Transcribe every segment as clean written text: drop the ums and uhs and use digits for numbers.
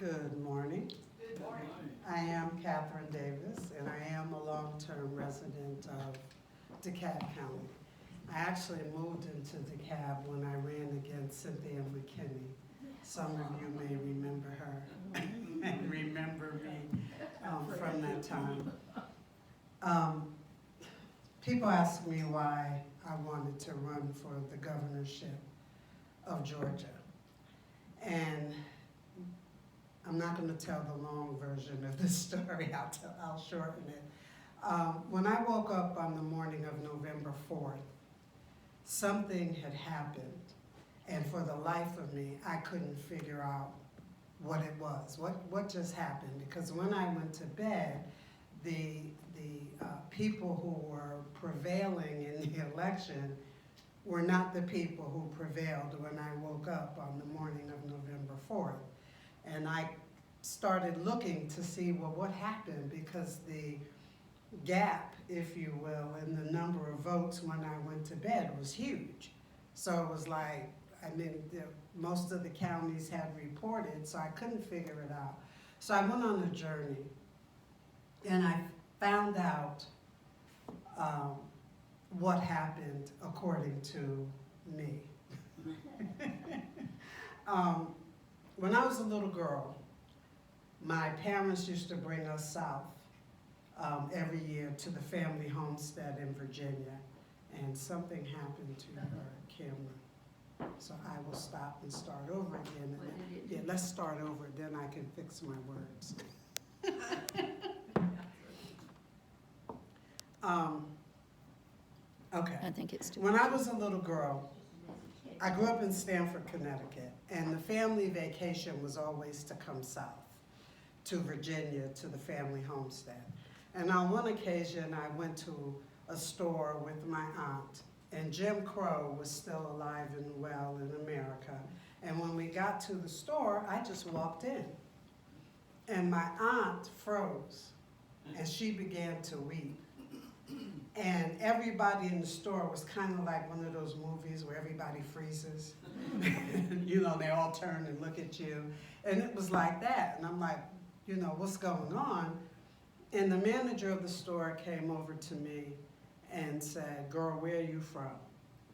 Good morning. Good morning. I am Catherine Davis, and I am a long-term resident of DeKalb County. I actually moved into DeKalb when I ran against Cynthia McKinney. Some of you may remember her and remember me from that time. People ask me why I wanted to run for the governorship of Georgia. And I'm not going to tell the long version of this story. I'll shorten it. When I woke up on the morning of November 4th, something had happened, and for the life of me, I couldn't figure out what it was. What just happened? Because when I went to bed, the people who were prevailing in the election were not the people who prevailed when I woke up on the morning of November 4th. And I started looking to see, well, what happened? Because the gap, if you will, in the number of votes when I went to bed was huge. So it was like, most of the counties had reported, so I couldn't figure it out. So I went on a journey, and I found out what happened according to me. When I was a little girl, my parents used to bring us south every year to the family homestead in Virginia, and something happened to our camera. So I will stop and start over again. Yeah, let's start over, then I can fix my words. Okay. I think it's too When I was a little girl, I grew up in Stamford, Connecticut, and the family vacation was always to come south to Virginia to the family homestead. And on one occasion, I went to a store with my aunt, and Jim Crow was still alive and well in America. And when we got to the store, I just walked in, and my aunt froze, and she began to weep. And everybody in the store was kind of like one of those movies where everybody freezes. You know, they all turn and look at you. And it was like that. And I'm like, you know, what's going on? And the manager of the store came over to me and said, girl, where are you from?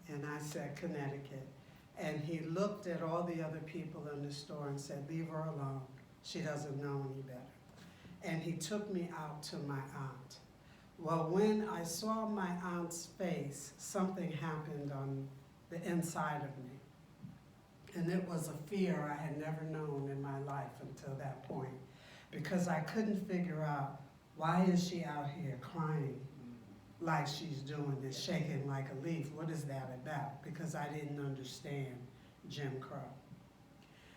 And I said, Connecticut. And he looked at all the other people in the store and said, leave her alone. She doesn't know any better. And he took me out to my aunt. Well, when I saw my aunt's face, something happened on the inside of me. And it was a fear I had never known in my life until that point, because I couldn't figure out, why is she out here crying like she's doing this, shaking like a leaf? What is that about? Because I didn't understand Jim Crow.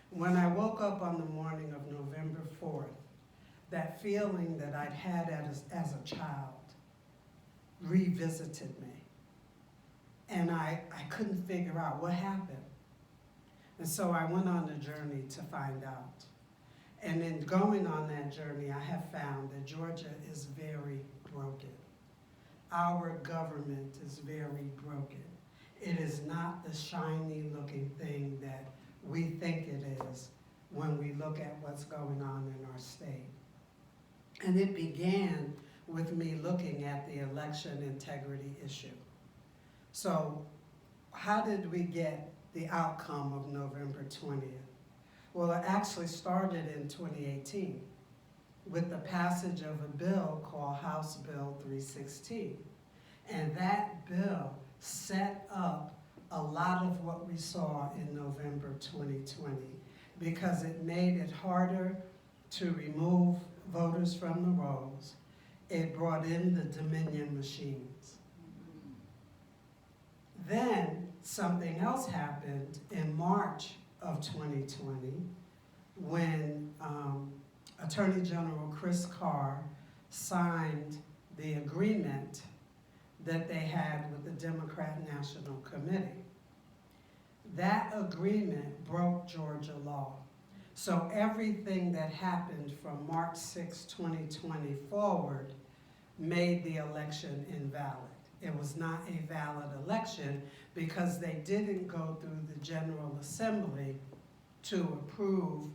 When I woke up on the morning of November 4th, that feeling that I'd had as a child revisited me. And I couldn't figure out what happened. And so I went on a journey to find out. And in going on that journey, I have found that Georgia is very broken. Our government is very broken. It is not the shiny looking thing that we think it is when we look at what's going on in our state. And it began with me looking at the election integrity issue. So how did we get the outcome of November 20th? Well, it actually started in 2018 with the passage of a bill called House Bill 316. And that bill set up a lot of what we saw in November 2020, because it made it harder to remove voters from the rolls. It brought in the Dominion machines. Then something else happened in March of 2020 when Attorney General Chris Carr signed the agreement that they had with the Democrat National Committee. That agreement broke Georgia law. So everything that happened from March 6, 2020 forward made the election invalid. It was not a valid election because they didn't go through the General Assembly to approve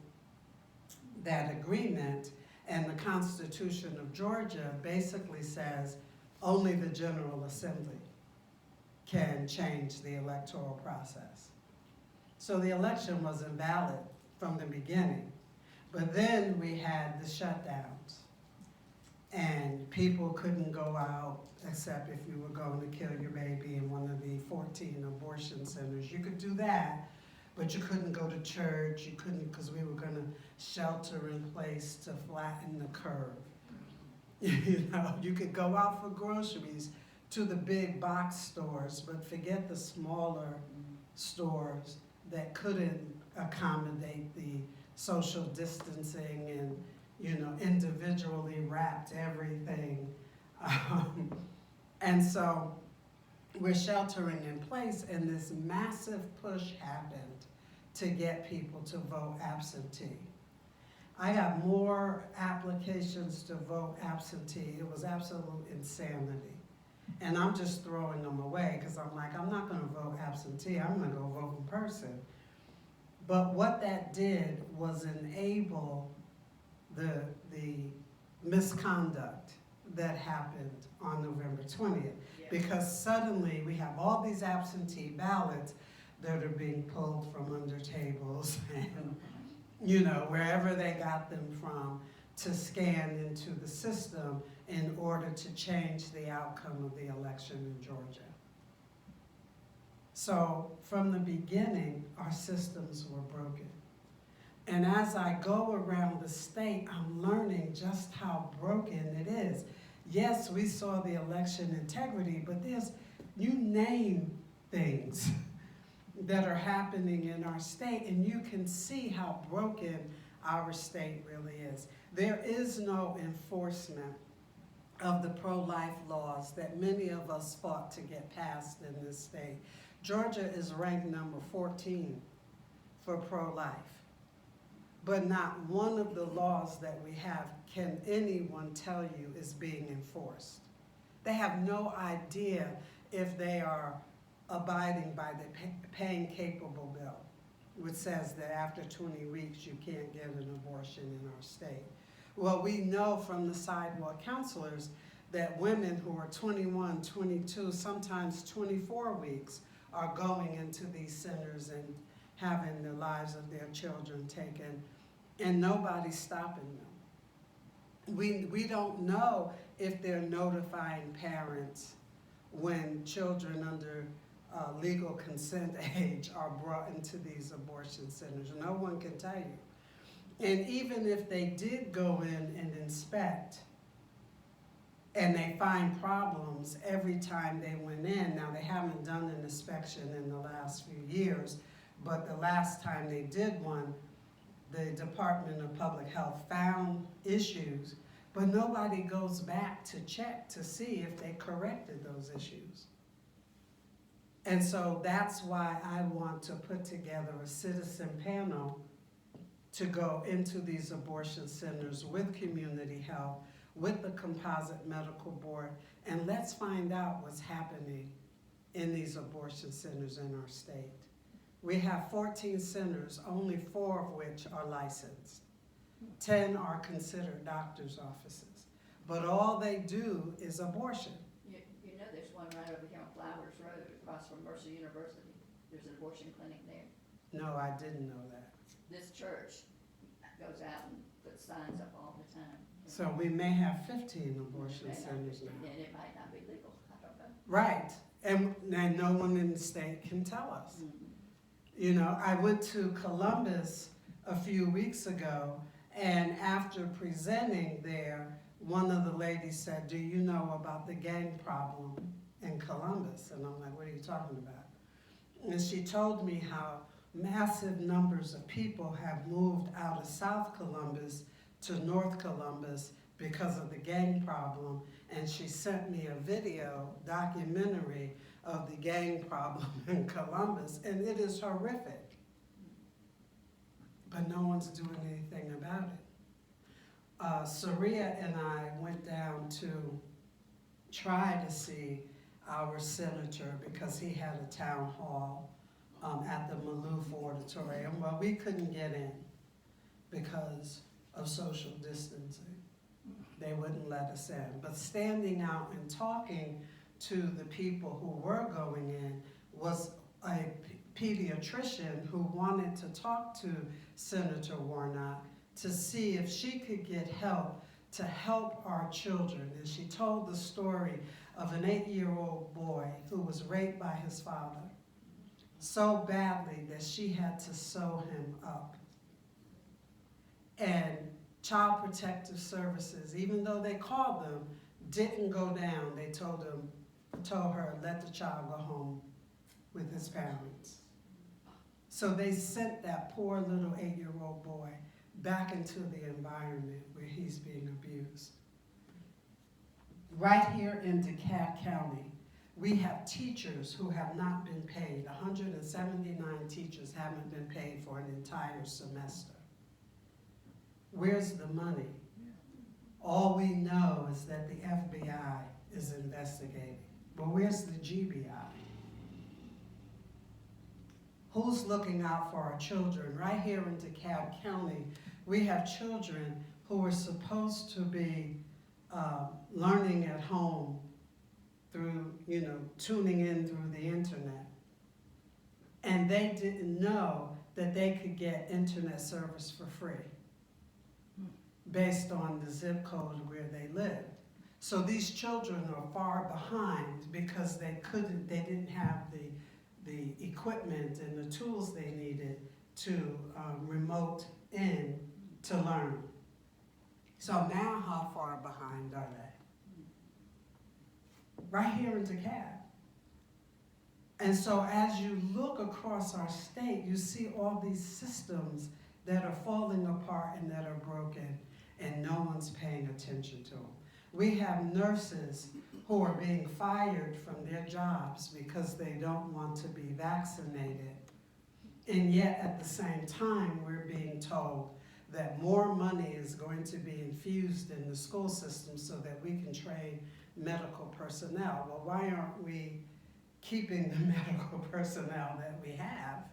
that agreement, and the Constitution of Georgia basically says only the General Assembly can change the electoral process. So the election was invalid from the beginning. But then we had the shutdowns, and people couldn't go out except if you were going to kill your baby in one of the 14 abortion centers. You could do that, but you couldn't go to church. You couldn't, because we were going to shelter in place to flatten the curve. You know, you could go out for groceries to the big box stores, but forget the smaller stores that couldn't accommodate the social distancing and, you know, individually wrapped everything. And so we're sheltering in place, and this massive push happened to get people to vote absentee. I got more applications to vote absentee. It was absolute insanity. And I'm just throwing them away because I'm like, I'm not going to vote absentee. I'm going to go vote in person. But what that did was enable the misconduct that happened on November 20th. Yeah. Because suddenly we have all these absentee ballots that are being pulled from under tables and, you know, wherever they got them from, to scan into the system in order to change the outcome of the election in Georgia. So from the beginning, our systems were broken. And as I go around the state, I'm learning just how broken it is. Yes, we saw the election integrity, but you name things that are happening in our state, and you can see how broken our state really is. There is no enforcement of the pro-life laws that many of us fought to get passed in this state. Georgia is ranked number 14 for pro-life, but not one of the laws that we have can anyone tell you is being enforced. They have no idea if they are abiding by the Pain Capable Bill, which says that after 20 weeks you can't get an abortion in our state. Well, we know from the sidewalk counselors that women who are 21, 22, sometimes 24 weeks are going into these centers and having the lives of their children taken, and nobody's stopping them. We don't know if they're notifying parents when children under legal consent age are brought into these abortion centers. No one can tell you. And even if they did go in and inspect, and they find problems every time they went in. Now, they haven't done an inspection in the last few years, but the last time they did one, the Department of Public Health found issues, but nobody goes back to check to see if they corrected those issues. And so that's why I want to put together a citizen panel to go into these abortion centers with community health, with the Composite Medical Board, and let's find out what's happening in these abortion centers in our state. We have 14 centers, only 4 of which are licensed. 10 are considered doctor's offices, but all they do is abortion. You know there's one right over here on Flowers Road across from Mercer University. There's an abortion clinic there. No, I didn't know that. This church goes out and puts signs up all the time. So we may have 15 abortion centers now. And it might not be legal, I don't know. Right, and no one in the state can tell us. Mm-hmm. You know, I went to Columbus a few weeks ago, and after presenting there, one of the ladies said, "Do you know about the gang problem in Columbus?" And I'm like, "What are you talking about?" And she told me how massive numbers of people have moved out of South Columbus to North Columbus because of the gang problem, and she sent me a video documentary of the gang problem in Columbus, and it is horrific. But no one's doing anything about it. Surrea and I went down to try to see our senator because he had a town hall at the Maloof Auditorium. Well, we couldn't get in because of social distancing. They wouldn't let us in. But standing out and talking to the people who were going in was a pediatrician who wanted to talk to Senator Warnock to see if she could get help to help our children. And she told the story of an 8-year-old boy who was raped by his father so badly that she had to sew him up. And Child Protective Services, even though they called them, didn't go down. They told her, let the child go home with his parents. So they sent that poor little 8-year-old boy back into the environment where he's being abused. Right here in DeKalb County, we have teachers who have not been paid. 179 teachers haven't been paid for an entire semester. Where's the money? All we know is that the FBI is investigating. But where's the GBI? Who's looking out for our children? Right here in DeKalb County, we have children who are supposed to be learning at home through, tuning in through the internet. And they didn't know that they could get internet service for free based on the zip code where they lived. So these children are far behind because they didn't have the equipment and the tools they needed to remote in to learn. So now how far behind are they? Right here in DeKalb. And so as you look across our state, you see all these systems that are falling apart and that are broken, and no one's paying attention to them. We have nurses who are being fired from their jobs because they don't want to be vaccinated. And yet at the same time, we're being told that more money is going to be infused in the school system so that we can train medical personnel. Well, why aren't we keeping the medical personnel that we have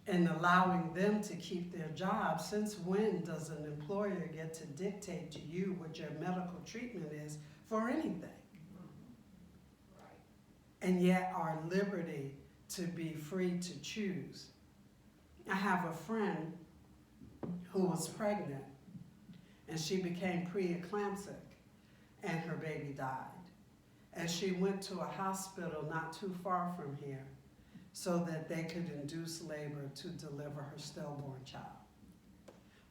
and allowing them to keep their jobs? Since when does an employer get to dictate to you what your medical treatment is for anything? And yet our liberty to be free to choose. I have a friend who was pregnant and she became preeclamptic and her baby died. And she went to a hospital not too far from here so that they could induce labor to deliver her stillborn child.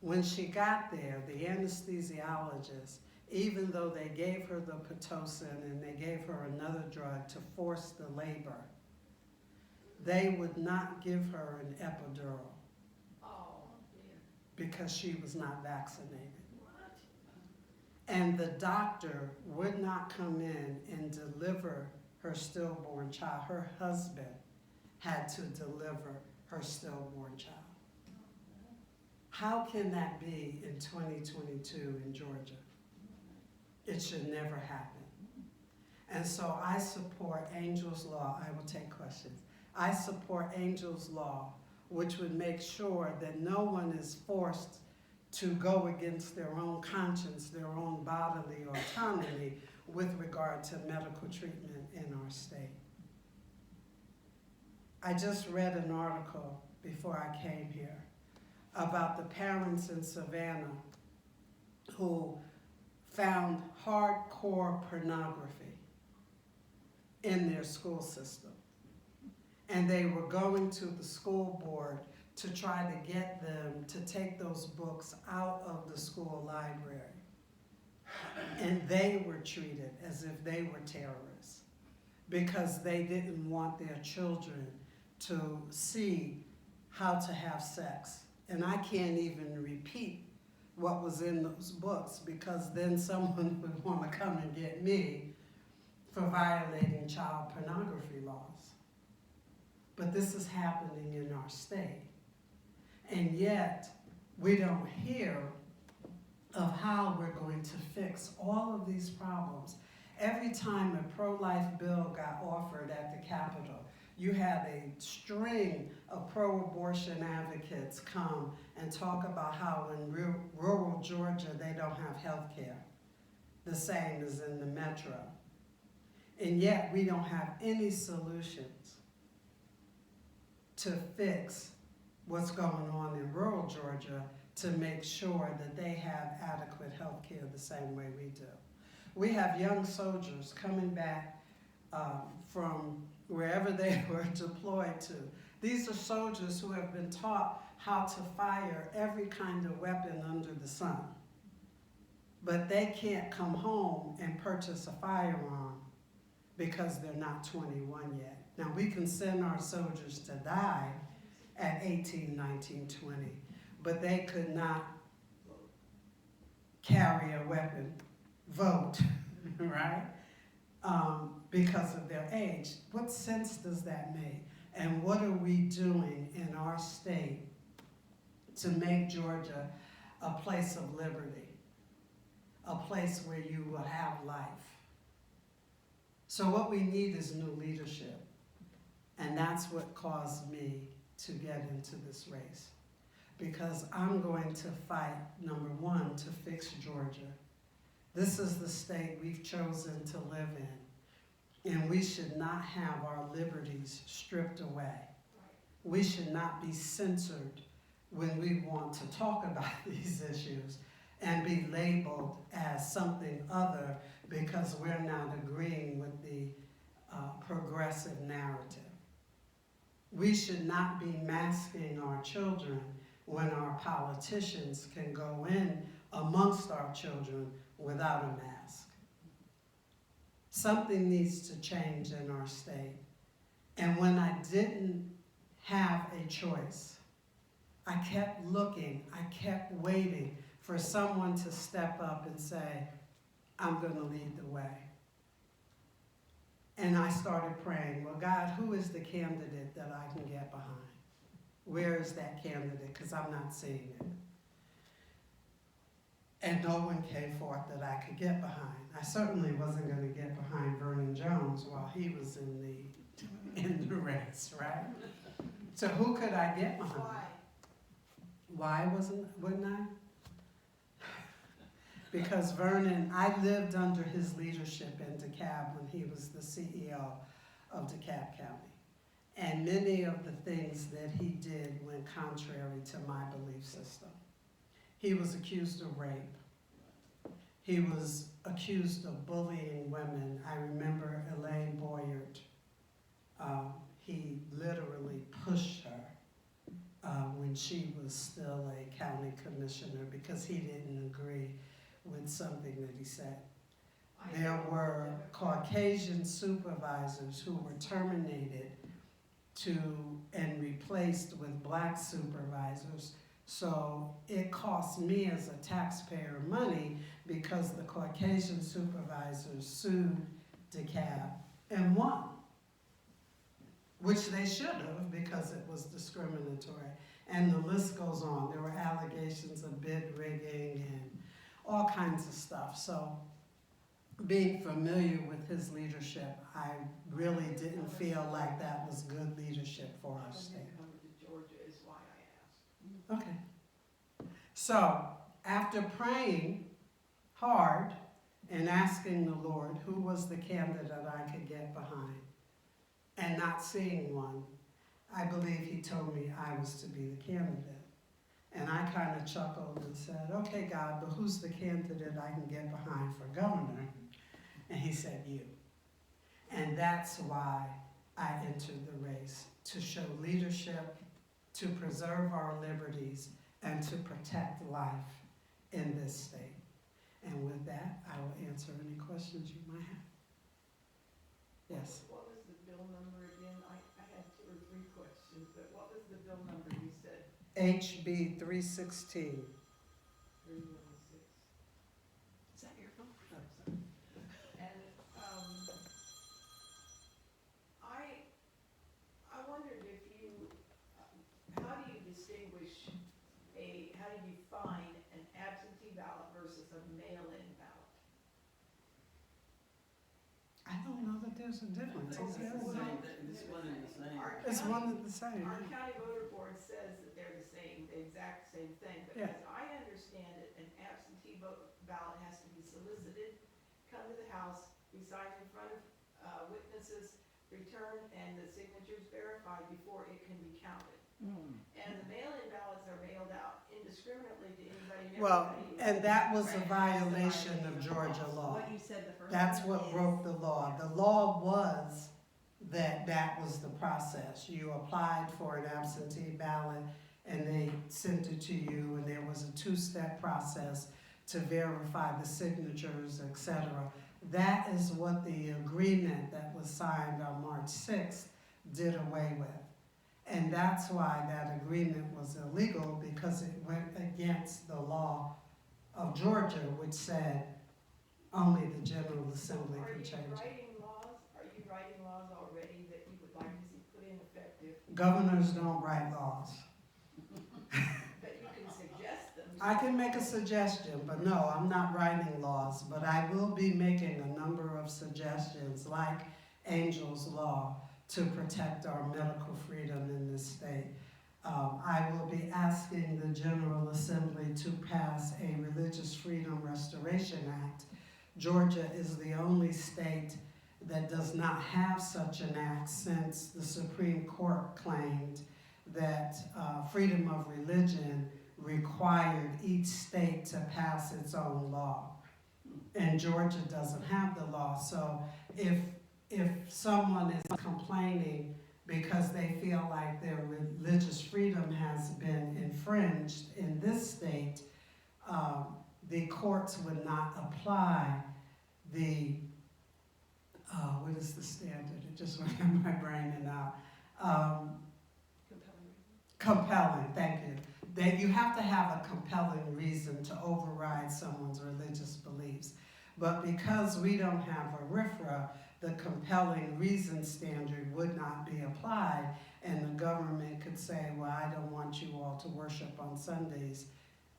When she got there, the anesthesiologist, even though they gave her the Pitocin and they gave her another drug to force the labor, they would not give her an epidural because she was not vaccinated. And the doctor would not come in and deliver her stillborn child. Her husband had to deliver her stillborn child. How can that be in 2022 in Georgia? It should never happen. And so I support Angel's Law. I will take questions. I support Angel's Law, which would make sure that no one is forced to go against their own conscience, their own bodily autonomy with regard to medical treatment in our state. I just read an article before I came here about the parents in Savannah who found hardcore pornography in their school system. And they were going to the school board to try to get them to take those books out of the school library. And they were treated as if they were terrorists because they didn't want their children to see how to have sex. And I can't even repeat what was in those books because then someone would want to come and get me for violating child pornography laws. But this is happening in our state. And yet, we don't hear of how we're going to fix all of these problems. Every time a pro-life bill got offered at the Capitol, you had a string of pro-abortion advocates come and talk about how in rural Georgia they don't have health care, the same as in the metro. And yet we don't have any solutions to fix what's going on in rural Georgia to make sure that they have adequate health care the same way we do. We have young soldiers coming back from wherever they were deployed to. These are soldiers who have been taught how to fire every kind of weapon under the sun. But they can't come home and purchase a firearm because they're not 21 yet. Now we can send our soldiers to die at 18, 19, 20, but they could not carry a weapon, vote, right? Because of their age. What sense does that make? And what are we doing in our state to make Georgia a place of liberty, a place where you will have life? So what we need is new leadership. And that's what caused me to get into this race. Because I'm going to fight, number one, to fix Georgia. This is the state we've chosen to live in. And we should not have our liberties stripped away. We should not be censored when we want to talk about these issues and be labeled as something other because we're not agreeing with the progressive narrative. We should not be masking our children when our politicians can go in amongst our children without a mask. Something needs to change in our state. And when I didn't have a choice, I kept looking, I kept waiting for someone to step up and say, I'm going to lead the way. And I started praying, well, God, who is the candidate that I can get behind? Where is that candidate? Because I'm not seeing it. And no one came forth that I could get behind. I certainly wasn't going to get behind Vernon Jones while he was in the race, right? So who could I get behind? Why wouldn't I? Because Vernon, I lived under his leadership in DeKalb when he was the CEO of DeKalb County. And many of the things that he did went contrary to my belief system. He was accused of rape. He was accused of bullying women. I remember Elaine Boyert. He literally pushed her when she was still a county commissioner because he didn't agree with something that he said. There were Caucasian supervisors who were terminated and replaced with black supervisors. So it cost me as a taxpayer money because the Caucasian supervisors sued DeKalb and won, which they should have because it was discriminatory. And the list goes on. There were allegations of bid rigging and all kinds of stuff. So being familiar with his leadership, I really didn't feel like that was good leadership for our state. Georgia is why I asked. Okay. So after praying hard and asking the Lord who was the candidate I could get behind and not seeing one, I believe he told me I was to be the candidate. And I kind of chuckled and said, okay, God, but who's the candidate I can get behind for governor? And he said, you. And that's why I entered the race, to show leadership, to preserve our liberties, and to protect life in this state. And with that, I will answer any questions you might have. Yes? What was the bill number again? I had 2 or 3 questions, but what was the bill number you said? HB 316. 316. Is that your phone? Oh, sorry. And I wondered if you, how do you distinguish how do you find an absentee ballot versus a mail-in ballot? I don't know the there's a difference? Well, Is there a well, difference? It's one and the same. Our It's county- one and the same. Our county voter board says that they're the same, the exact same thing, but Yeah. as I understand it, an absentee vote ballot has to be solicited, come to the house, be signed in front of witnesses, returned, and the signatures verified before it can be counted. And the mail-in ballots are mailed out indiscriminately to anybody. Well, everybody. and that was a Right, violation that's of the Georgia law. What you said the first That's time what is- broke the law. The law was that that was the process. You applied for an absentee ballot and they sent it to you, and there was a two-step process to verify the signatures, etc. That is what the agreement that was signed on March 6th did away with. And that's why that agreement was illegal, because it went against the law of Georgia, which said only the General Assembly Are could you change it. writing laws already that you would like to see put in effective, Governors don't write laws. that you can suggest them? I can make a suggestion, but no, I'm not writing laws, but I will be making a number of suggestions, like Angel's Law, to protect our medical freedom in this state. I will be asking the General Assembly to pass a Religious Freedom Restoration Act. Georgia is the only state that does not have such an act, since the Supreme Court claimed that freedom of religion required each state to pass its own law. And Georgia doesn't have the law. So if someone is complaining because they feel like their religious freedom has been infringed in this state, the courts would not apply the, what is the standard? It just went in my brain and now. Compelling, thank you. That you have to have a compelling reason to override someone's religious beliefs. But because we don't have a RFRA, the compelling reason standard would not be applied, and the government could say, well, I don't want you all to worship on Sundays.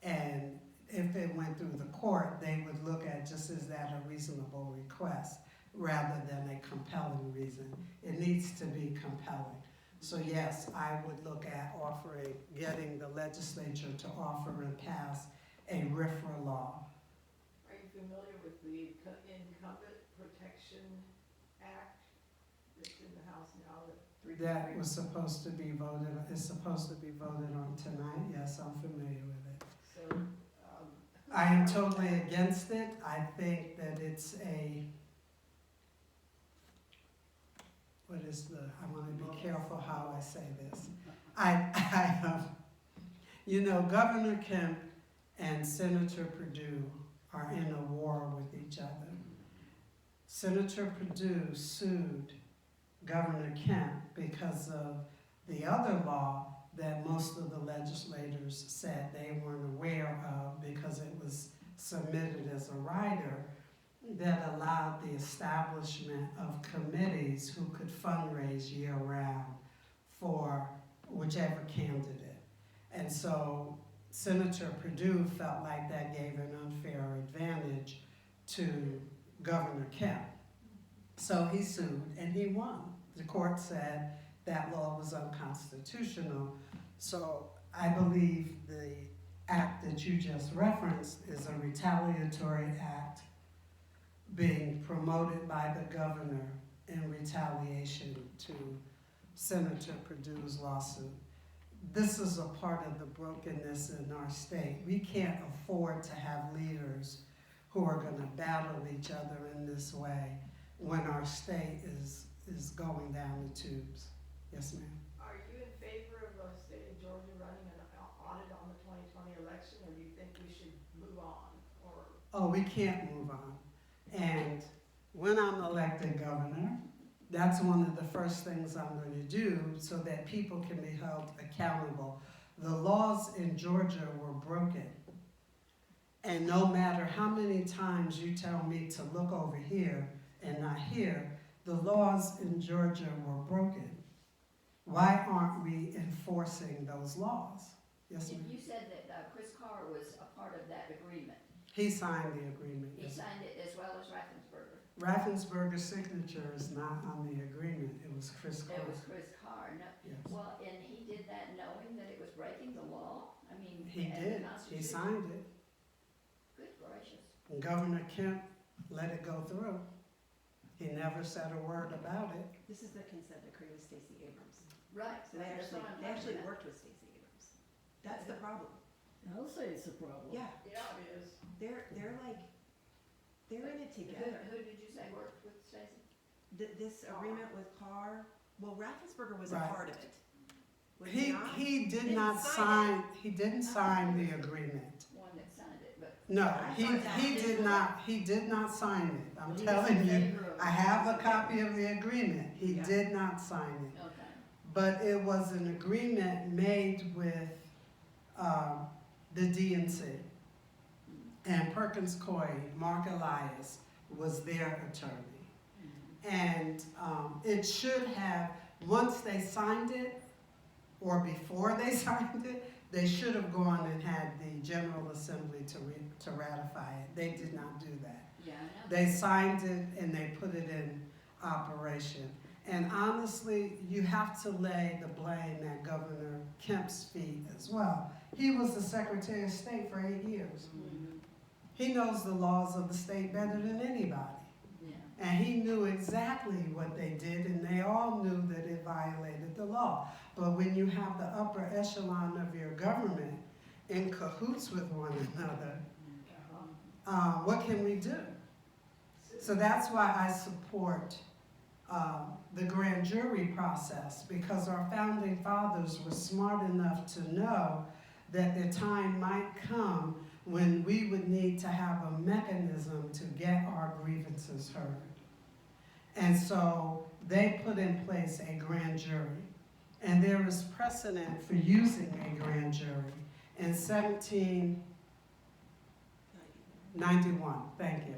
And if it went through the court, they would look at just, is that a reasonable request, rather than a compelling reason. It needs to be compelling. So yes, I would look at getting the legislature to offer and pass a RFRA law. Are you familiar with the Incumbent Protection Act that's in the House now? That was supposed to be voted, is supposed to be voted on tonight. Yes, I'm familiar with it. So, I am totally against it. I think that it's what is I want to be careful how I say this. You know, Governor Kemp and Senator Perdue are in a war with each other. Senator Perdue sued Governor Kemp because of the other law that most of the legislators said they weren't aware of, because it was submitted as a rider, that allowed the establishment of committees who could fundraise year-round for whichever candidate. And so Senator Perdue felt like that gave an unfair advantage to Governor Kemp. So he sued and he won. The court said that law was unconstitutional. So I believe the act that you just referenced is a retaliatory act being promoted by the governor in retaliation to Senator Perdue's lawsuit. This is a part of the brokenness in our state. We can't afford to have leaders who are going to battle each other in this way when our state is going down the tubes. Yes, ma'am. are you in favor of the state of Georgia running an audit on the 2020 election, or do you think we should move on? Or Oh, we can't move on. And when I'm elected governor, that's one of the first things I'm going to do so that people can be held accountable. The laws in Georgia were broken. And no matter how many times you tell me to look over here and not here, the laws in Georgia were broken. Why aren't we enforcing those laws? Yes, ma'am. You said that Chris Carr was a part of that agreement. He signed the agreement. He Yes, ma'am. signed it as well as Raffensperger. Raffensperger's signature is not on the agreement, it was Chris It Cole. was Chris Carr, no, Yes. well, and he did that knowing that it was breaking the law? I mean, He and the did, he Constitution? signed it. Good gracious. And Governor Kemp let it go through. He never said a word about it. This is the consent decree with Stacey Abrams. Right. So they that's what I'm actually talking about. worked with Stacey Abrams. That's the problem. I'll say it's a problem. Yeah, Yeah, it is. they're like, they're in it together. Who did you say worked with Stacy? This agreement with Carr, well, Raffensperger was a Right. part of it. Was He not? did Didn't not sign sign, he didn't sign the agreement. One that signed it, but. No, I he thought that did not sign it. I'm He was telling in you, favor of I it. have a copy of the agreement. He Yeah. did not sign it. Okay. But it was an agreement made with the DNC. And Perkins Coie, Mark Elias, was their attorney. And it should have, once they signed it, or before they signed it, they should have gone and had the General Assembly to ratify it. They did not do that. Yeah, I know. They signed it and they put it in operation. And honestly, you have to lay the blame at Governor Kemp's feet as well. He was the Secretary of State for 8 years. Mhm. He knows the laws of the state better than anybody. Yeah. And he knew exactly what they did, and they all knew that it violated the law. But when you have the upper echelon of your government in cahoots with one another, what can we do? So that's why I support the grand jury process, because our founding fathers were smart enough to know that the time might come when we would need to have a mechanism to get our grievances heard. And so they put in place a grand jury. And there is precedent for using a grand jury. In 1791, thank you,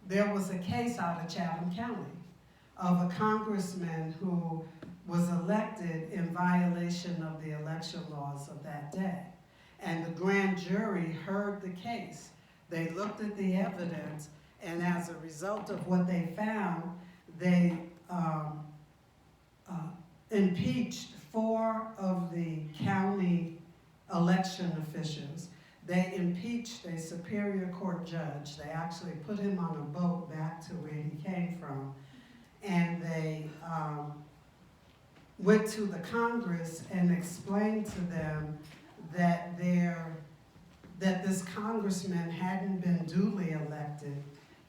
there was a case out of Chatham County of a congressman who was elected in violation of the election laws of that day. And the grand jury heard the case. They looked at the evidence, and as a result of what they found, they impeached 4 of the county election officials. They impeached a Superior Court judge. They actually put him on a boat back to where he came from. And they went to the Congress and explained to them that this congressman hadn't been duly elected,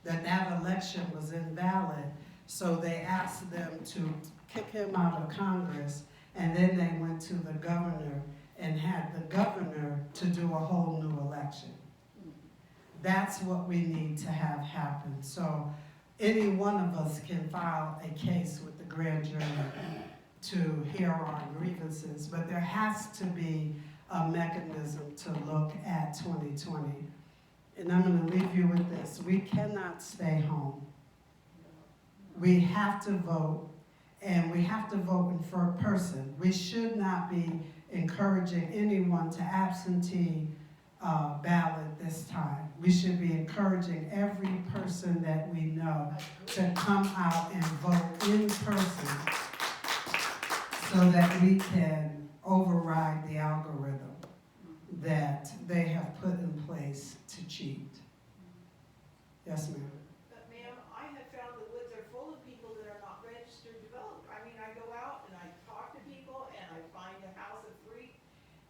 that election was invalid. So they asked them to kick him out of Congress, and then they went to the governor and had the governor to do a whole new election. That's what we need to have happen. So any one of us can file a case with the grand jury to hear our grievances, but there has to be a mechanism to look at 2020. And I'm going to leave you with this. We cannot stay home. We have to vote, and we have to vote in person. We should not be encouraging anyone to absentee ballot this time. We should be encouraging every person that we know to come out and vote in person so that we can override the algorithm that they have put in place to cheat. Yes, ma'am. But ma'am, I have found the woods are full of people that are not registered to vote. I mean, I go out and I talk to people and I find a house of 3.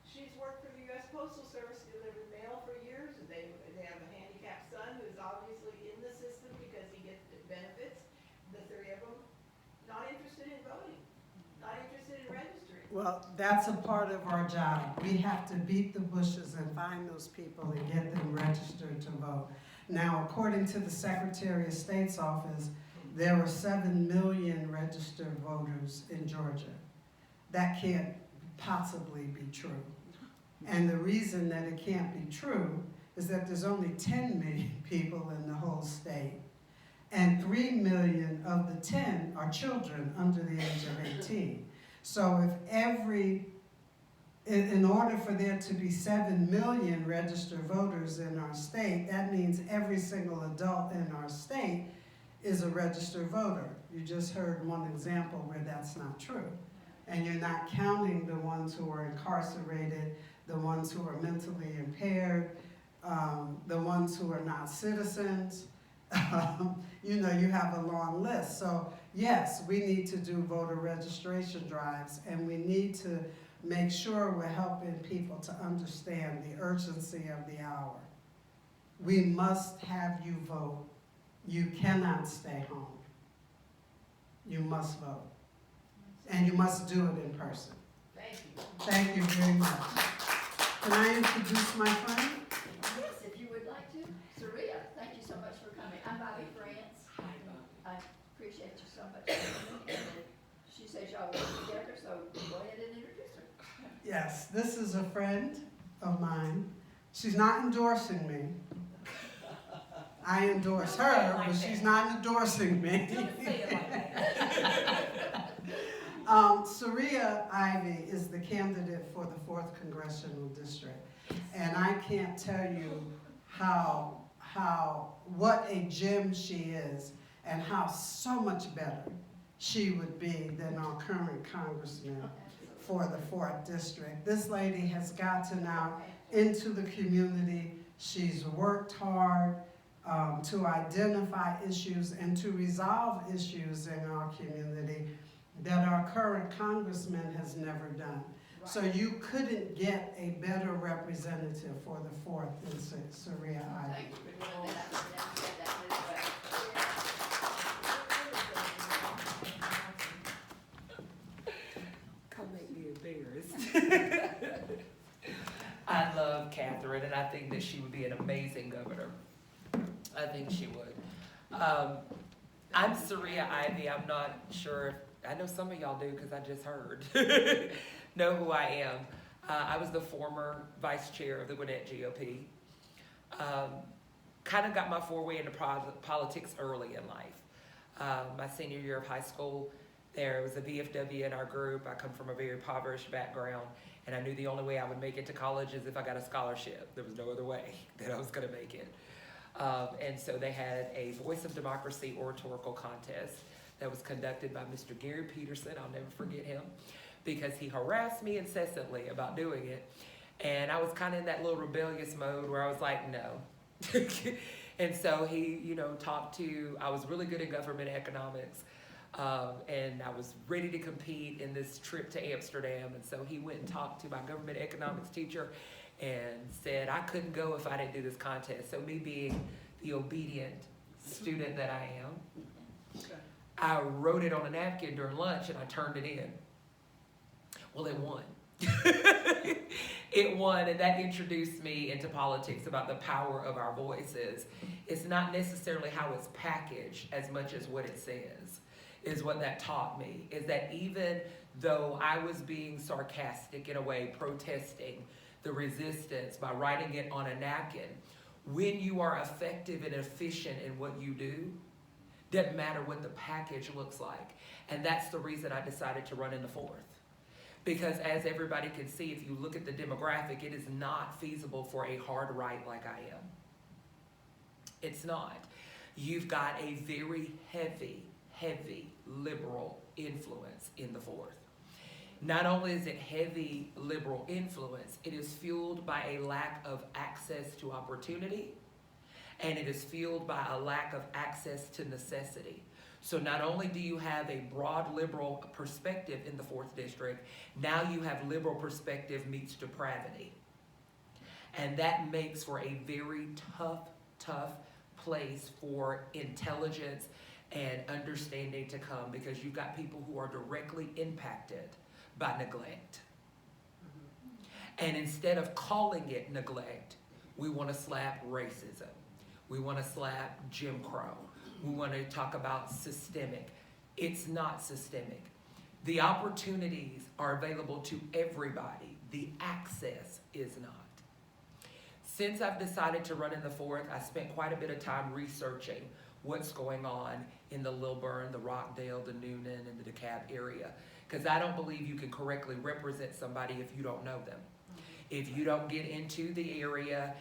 She's worked for the U.S. Postal Service, delivered mail for years, and they have a handicapped son who's obviously in the system because he gets benefits. The 3 of them, not interested in voting, not interested in registering. Well, that's a part of our job. We have to beat the bushes and find those people and get them registered to vote. Now, according to the Secretary of State's office, there are 7 million registered voters in Georgia. That can't possibly be true. And the reason that it can't be true is that there's only 10 million people in the whole state. And 3 million of the 10 are children under the age of 18. So in order for there to be 7 million registered voters in our state, that means every single adult in our state is a registered voter. You just heard one example where that's not true. And you're not counting the ones who are incarcerated, the ones who are mentally impaired, the ones who are not citizens. You know, you have a long list. So yes, we need to do voter registration drives, and we need to make sure we're helping people to understand the urgency of the hour. We must have you vote. You cannot stay home. You must vote. And you must do it in person. Thank you. Thank you very much. Can I introduce my friend? Yes, if you would like to. Surrea, thank you so much for coming. I'm Bobby France. Hi, Bob. I appreciate you so much for coming. And she says y'all work together, so go ahead and introduce her. Yes, this is a friend of mine. She's not endorsing me. I endorse her, but she's not endorsing me. Don't say it like that. Surrea Ivy is the candidate for the 4th Congressional District. And I can't tell you what a gem she is, and how so much better she would be than our current congressman for the 4th District. This lady has gotten out into the community. She's worked hard to identify issues and to resolve issues in our community that our current congressman has never done. So you couldn't get a better representative for the 4th than Surrea Ivy. Thank you for doing that. I never said that Come make me embarrassed. I love Catherine, and I think that she would be an amazing governor. I think she would. I'm Surrea Ivy. I'm not sure. I know some of y'all do because I just heard. Know who I am. I was the former vice chair of the Gwinnett GOP. Kind of got my foray into politics early in life. My senior year of high school, there was a VFW in our group. I come from a very impoverished background, and I knew the only way I would make it to college is if I got a scholarship. There was no other way that I was going to make it. And so they had a Voice of Democracy oratorical contest that was conducted by Mr. Gary Peterson. I'll never forget him because he harassed me incessantly about doing it. And I was kind of in that little rebellious mode where I was like, no. And so he, I was really good at government economics. And I was ready to compete in this trip to Amsterdam. And so he went and talked to my government economics teacher and said I couldn't go if I didn't do this contest. So me being the obedient student that I am, I wrote it on a napkin during lunch and I turned it in. Well, it won. It won, and that introduced me into politics about the power of our voices. It's not necessarily how it's packaged as much as what it says is what that taught me, is that even though I was being sarcastic in a way, protesting the resistance by writing it on a napkin, when you are effective and efficient in what you do, doesn't matter what the package looks like. And that's the reason I decided to run in the 4th. Because as everybody can see, if you look at the demographic, it is not feasible for a hard right like I am. It's not. You've got a very heavy liberal influence in the 4th. Not only is it heavy liberal influence, it is fueled by a lack of access to opportunity, and it is fueled by a lack of access to necessity. So not only do you have a broad liberal perspective in the 4th District, now you have liberal perspective meets depravity. And that makes for a very tough place for intelligence and understanding to come, because you've got people who are directly impacted by neglect. And instead of calling it neglect, we want to slap racism. We want to slap Jim Crow. We want to talk about systemic. It's not systemic. The opportunities are available to everybody. The access is not. Since I've decided to run in the 4th, I spent quite a bit of time researching what's going on in the Lilburn, the Rockdale, the Noonan, and the DeKalb area. Because I don't believe you can correctly represent somebody if you don't know them. If you don't get into the area,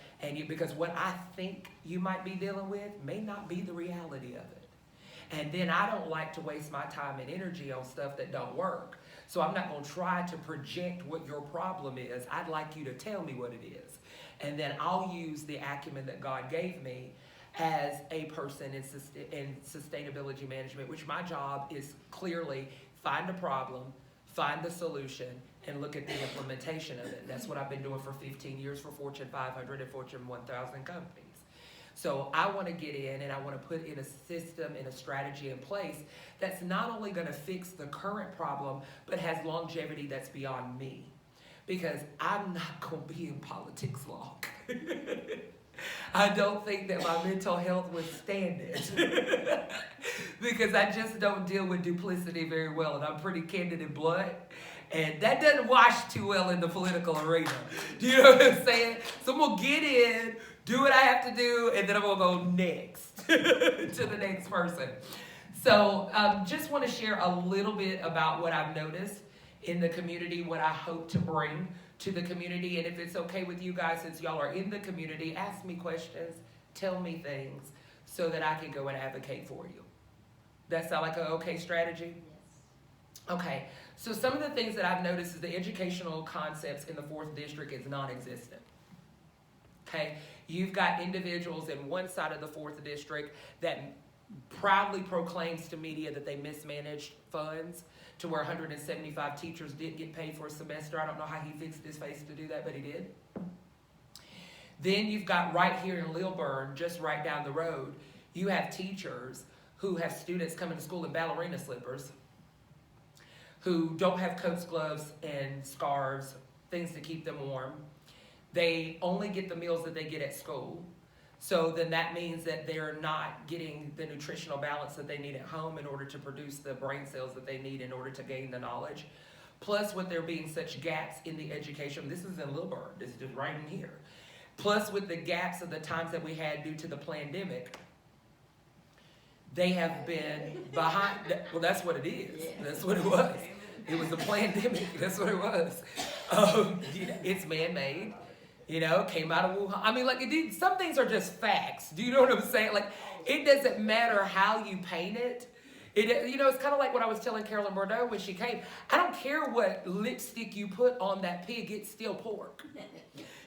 because what I think you might be dealing with may not be the reality of it. And then I don't like to waste my time and energy on stuff that don't work. So I'm not going to try to project what your problem is. I'd like you to tell me what it is. And then I'll use the acumen that God gave me as a person in sustainability management, which my job is clearly find a problem, find the solution, and look at the implementation of it. That's what I've been doing for 15 years for Fortune 500 and Fortune 1000 companies. So I want to get in and I want to put in a system and a strategy in place that's not only going to fix the current problem, but has longevity that's beyond me. Because I'm not going to be in politics long. I don't think that my mental health would stand it. Because I just don't deal with duplicity very well, and I'm pretty candid and blunt. And that doesn't wash too well in the political arena. Do you know what I'm saying? So I'm going to get in, do what I have to do, and then I'm going to go next to the next person. So just want to share a little bit about what I've noticed in the community, what I hope to bring to the community. And if it's okay with you guys, since y'all are in the community, ask me questions, tell me things, so that I can go and advocate for you. That sound like an okay strategy? Yes. Okay, so some of the things that I've noticed is the educational concepts in the 4th district is non-existent. Okay, you've got individuals in one side of the 4th district that proudly proclaims to media that they mismanaged funds to where 175 teachers didn't get paid for a semester. I don't know how he fixed his face to do that, but he did. Then you've got right here in Lilburn, just right down the road, you have teachers who have students coming to school in ballerina slippers, who don't have coats, gloves, and scarves, things to keep them warm. They only get the meals that they get at school. So then that means that they're not getting the nutritional balance that they need at home in order to produce the brain cells that they need in order to gain the knowledge. Plus, with there being such gaps in the education, this is in Lilburn, this is just right in here. Plus, with the gaps of the times that we had due to the pandemic, they have been behind. Well, that's what it is. That's what it was. It was the pandemic. That's what it was. It's man-made. Came out of Wuhan. I mean, like, some things are just facts. Do you know what I'm saying? Like, it doesn't matter how you paint it. It's kind of like what I was telling Carolyn Bordeaux when she came. I don't care what lipstick you put on that pig. It's still pork.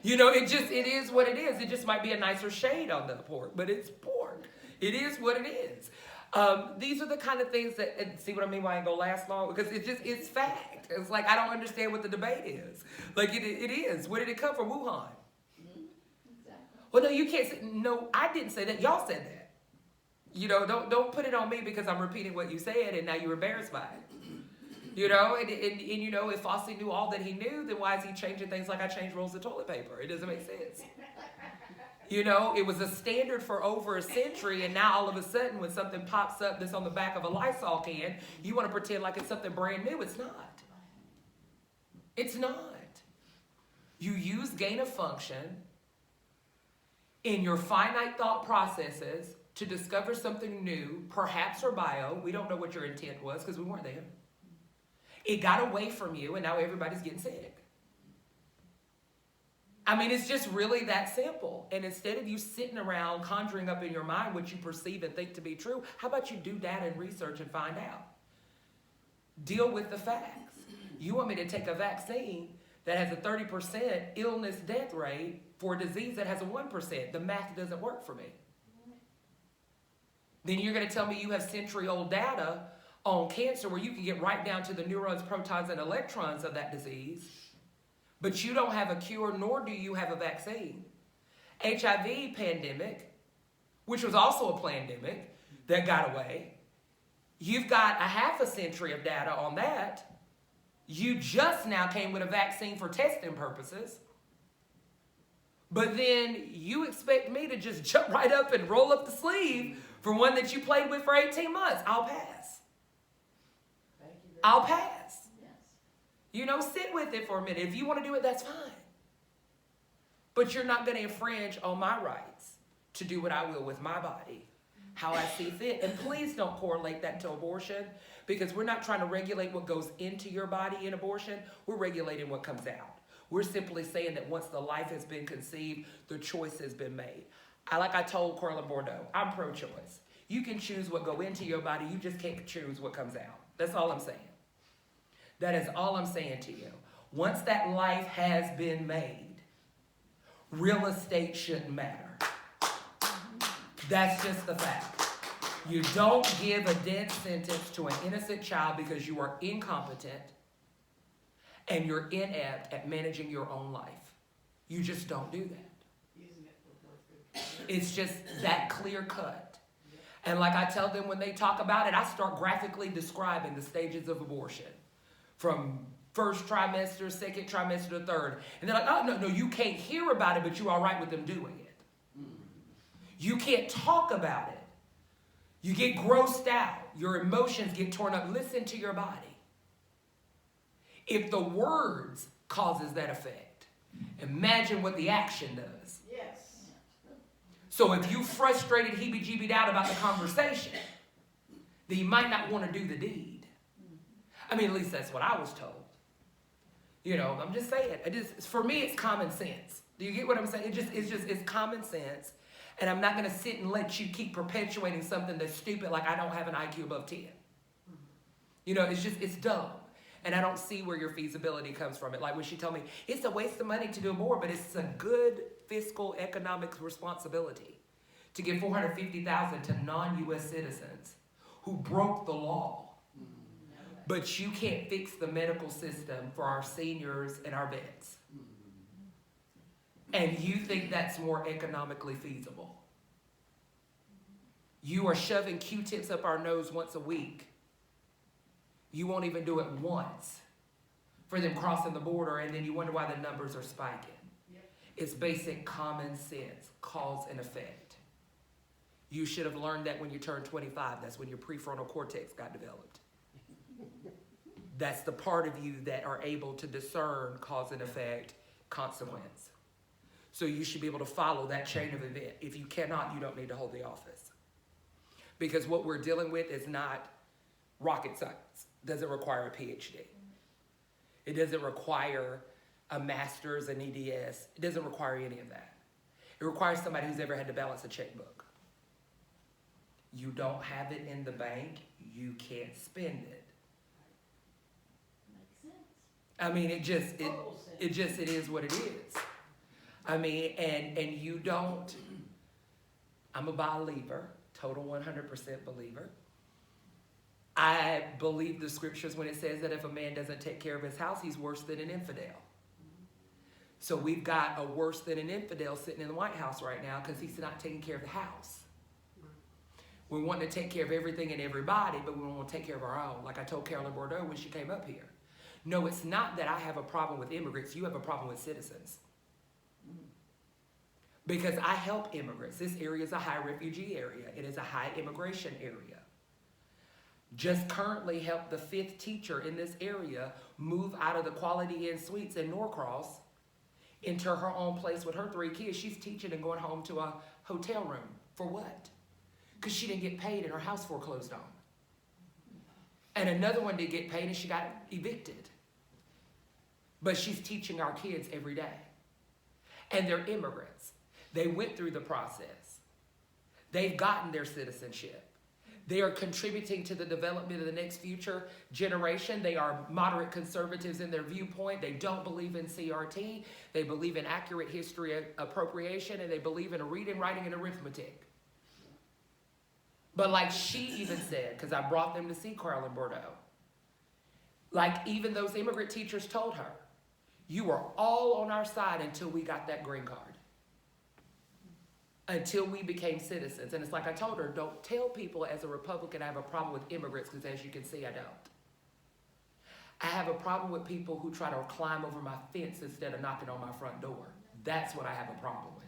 It is what it is. It just might be a nicer shade on the pork, but it's pork. It is what it is. These are the kind of things that, and see what I mean why I ain't gonna last long? Because it's fact. It's like, I don't understand what the debate is. Like, it is. Where did it come from? Wuhan. Exactly. Well, no, you can't say, no, I didn't say that. Y'all said that. Don't put it on me because I'm repeating what you said and now you're embarrassed by it. And if Fossey knew all that he knew, then why is he changing things like I changed rolls of toilet paper? It doesn't make sense. It was a standard for over a century, and now all of a sudden when something pops up that's on the back of a Lysol can, you want to pretend like it's something brand new. It's not. It's not. You use gain of function in your finite thought processes to discover something new, perhaps or bio. We don't know what your intent was because we weren't there. It got away from you, and now everybody's getting sick. I mean, it's just really that simple. And instead of you sitting around conjuring up in your mind what you perceive and think to be true, how about you do data and research and find out? Deal with the facts. You want me to take a vaccine that has a 30% illness death rate for a disease that has a 1%. The math doesn't work for me. Then you're going to tell me you have century-old data on cancer where you can get right down to the neurons, protons, and electrons of that disease, but you don't have a cure, nor do you have a vaccine. HIV pandemic, which was also a pandemic that got away, you've got a half a century of data on that. You just now came with a vaccine for testing purposes, but then you expect me to just jump right up and roll up the sleeve for one that you played with for 18 months. I'll pass. I'll pass. Yes. Sit with it for a minute. If you want to do it, that's fine. But you're not going to infringe on my rights to do what I will with my body, how I see fit. And please don't correlate that to abortion, because we're not trying to regulate what goes into your body in abortion. We're regulating what comes out. We're simply saying that once the life has been conceived, the choice has been made. Like I told Carolyn Bordeaux, I'm pro-choice. You can choose what go into your body. You just can't choose what comes out. That's all I'm saying. That is all I'm saying to you. Once that life has been made, real estate shouldn't matter. That's just the fact. You don't give a death sentence to an innocent child because you are incompetent and you're inept at managing your own life. You just don't do that. Using it for what's good. It's just that clear cut. And like I tell them when they talk about it, I start graphically describing the stages of abortion. From first trimester, second trimester to third. And they're like, oh, no, you can't hear about it, but you're all right with them doing it. You can't talk about it. You get grossed out. Your emotions get torn up. Listen to your body. If the words causes that effect, imagine what the action does. Yes. So if you frustrated heebie-jeebied out about the conversation, then you might not want to do the deed. I mean, at least that's what I was told. You know, I'm just saying. For me, it's common sense. Do you get what I'm saying? It's common sense. And I'm not going to sit and let you keep perpetuating something that's stupid, like I don't have an IQ above 10. You know, it's dumb. And I don't see where your feasibility comes from it. Like when she told me, it's a waste of money to do more, but it's a good fiscal economic responsibility to give $450,000 to non-U.S. citizens who broke the law. But you can't fix the medical system for our seniors and our vets. And you think that's more economically feasible. You are shoving Q-tips up our nose once a week. You won't even do it once for them crossing the border, and then you wonder why the numbers are spiking. Yep. It's basic common sense, cause and effect. You should have learned that when you turned 25. That's when your prefrontal cortex got developed. That's the part of you that are able to discern cause and effect, consequence. So you should be able to follow that chain of event. If you cannot, you don't need to hold the office. Because what we're dealing with is not rocket science. It doesn't require a PhD. It doesn't require a master's, an EDS. It doesn't require any of that. It requires somebody who's ever had to balance a checkbook. You don't have it in the bank, you can't spend it. Makes sense. I mean, it is what it is. I mean, and you don't, I'm a believer, total 100% believer. I believe the scriptures when it says that if a man doesn't take care of his house, he's worse than an infidel. So we've got a worse than an infidel sitting in the White House right now because he's not taking care of the house. We want to take care of everything and everybody, but we don't want to take care of our own. Like I told Carolyn Bordeaux when she came up here. No, it's not that I have a problem with immigrants. You have a problem with citizens. Because I help immigrants. This area is a high refugee area. It is a high immigration area. Just currently helped the 5th teacher in this area move out of the Quality Inn Suites in Norcross into her own place with her 3 kids. She's teaching and going home to a hotel room. For what? Because she didn't get paid and her house foreclosed on. And another one did get paid and she got evicted. But she's teaching our kids every day. And they're immigrants. They went through the process. They've gotten their citizenship. They are contributing to the development of the next future generation. They are moderate conservatives in their viewpoint. They don't believe in CRT. They believe in accurate history appropriation, and they believe in reading, writing, and arithmetic. But like she even said, because I brought them to see Carolyn Bordeaux, like even those immigrant teachers told her, you were all on our side until we got that green card. Until we became citizens. And it's like I told her, don't tell people as a Republican I have a problem with immigrants, because as you can see, I don't. I have a problem with people who try to climb over my fence instead of knocking on my front door. That's what I have a problem with.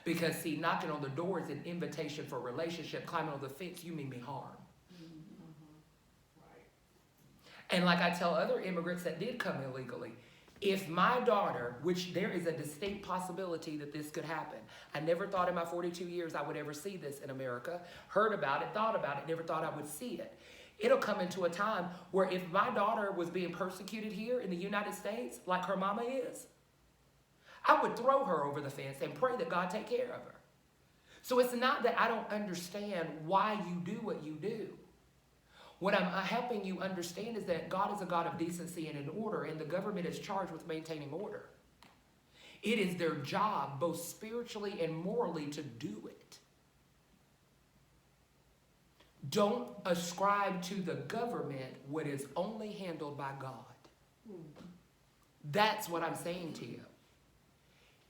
Because see, knocking on the door is an invitation for a relationship. Climbing on the fence, you mean me harm. Right. And like I tell other immigrants that did come illegally, if my daughter, which there is a distinct possibility that this could happen. I never thought in my 42 years I would ever see this in America. Heard about it, thought about it, never thought I would see it. It'll come into a time where if my daughter was being persecuted here in the United States, like her mama is, I would throw her over the fence and pray that God take care of her. So it's not that I don't understand why you do what you do. What I'm helping you understand is that God is a God of decency and in order, and the government is charged with maintaining order. It is their job, both spiritually and morally, to do it. Don't ascribe to the government what is only handled by God. That's what I'm saying to you.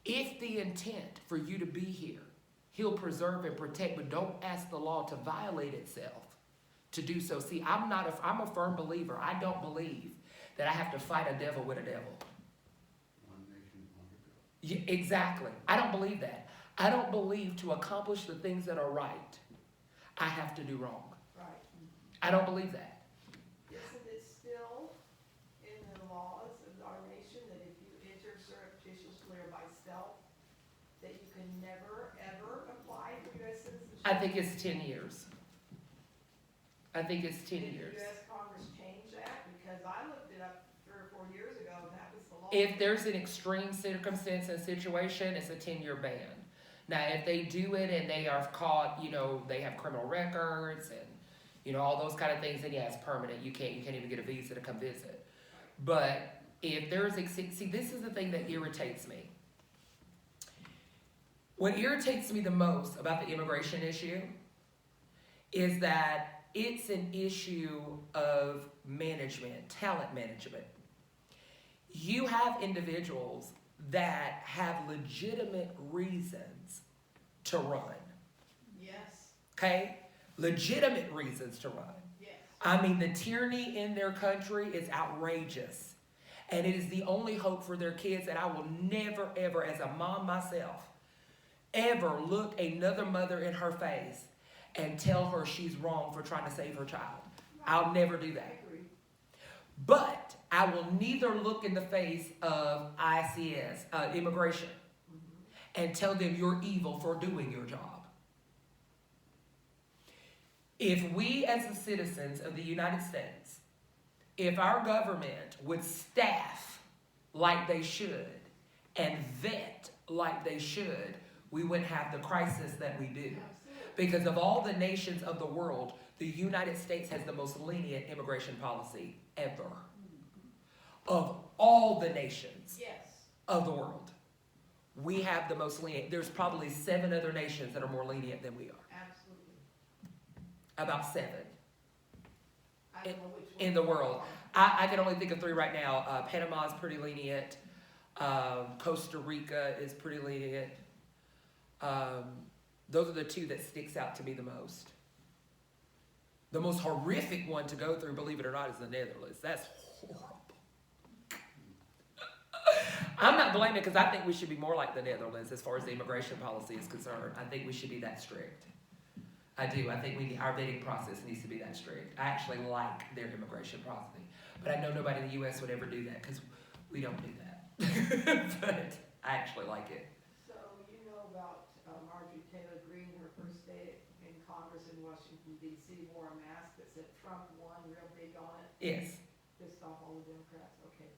If the intent for you to be here, He'll preserve and protect, but don't ask the law to violate itself to do so. See, I'm a firm believer. I don't believe that I have to fight a devil with a devil. One nation under God. Yeah, exactly. I don't believe that. I don't believe to accomplish the things that are right, I have to do wrong. Right. I don't believe that. Isn't it still in the laws of our nation that if you enter surreptitiously or by stealth, that you can never, ever apply for U.S. citizenship? I think it's 10 years. I think it's 10 Did years. the U.S. Congress change that? Because I looked it up 3 or 4 years ago, and that was the law. If there's an extreme circumstance and situation, it's a 10-year ban. Now, if they do it and they are caught, they have criminal records and, all those kind of things, then yeah, it's permanent. You can't even get a visa to come visit. But if there's, see, this is the thing that irritates me. What irritates me the most about the immigration issue is that it's an issue of management, talent management. You have individuals that have legitimate reasons to run. Yes, Okay? Legitimate reasons to run. yes. I mean, the tyranny in their country is outrageous. And it is the only hope for their kids that I will never, ever, as a mom myself, ever look another mother in her face and tell her she's wrong for trying to save her child. I'll never do that. I agree. But I will neither look in the face of ICS, immigration, and tell them you're evil for doing your job. If we as the citizens of the United States, if our government would staff like they should and vet like they should, we wouldn't have the crisis that we do. Absolutely. Because of all the nations of the world, the United States has the most lenient immigration policy ever. Of all the nations Yes. of the world, we have the most lenient. There's probably 7 other nations that are more lenient than we are. Absolutely. About 7 I don't know which one. in the world. I can only think of 3 right now. Panama is pretty lenient. Costa Rica is pretty lenient. Those are the 2 that sticks out to me the most. The most horrific one to go through, believe it or not, is the Netherlands. That's horrible. I'm not blaming because I think we should be more like the Netherlands as far as the immigration policy is concerned. I think we should be that strict. I do. I think our vetting process needs to be that strict. I actually like their immigration policy. But I know nobody in the U.S. would ever do that because we don't do that. But I actually like it. So you know about Marjorie Taylor Greene, her first day in Congress in Washington, D.C., wore a mask that said Trump won real big on it. Yes. Pissed off all the Democrats. Okay.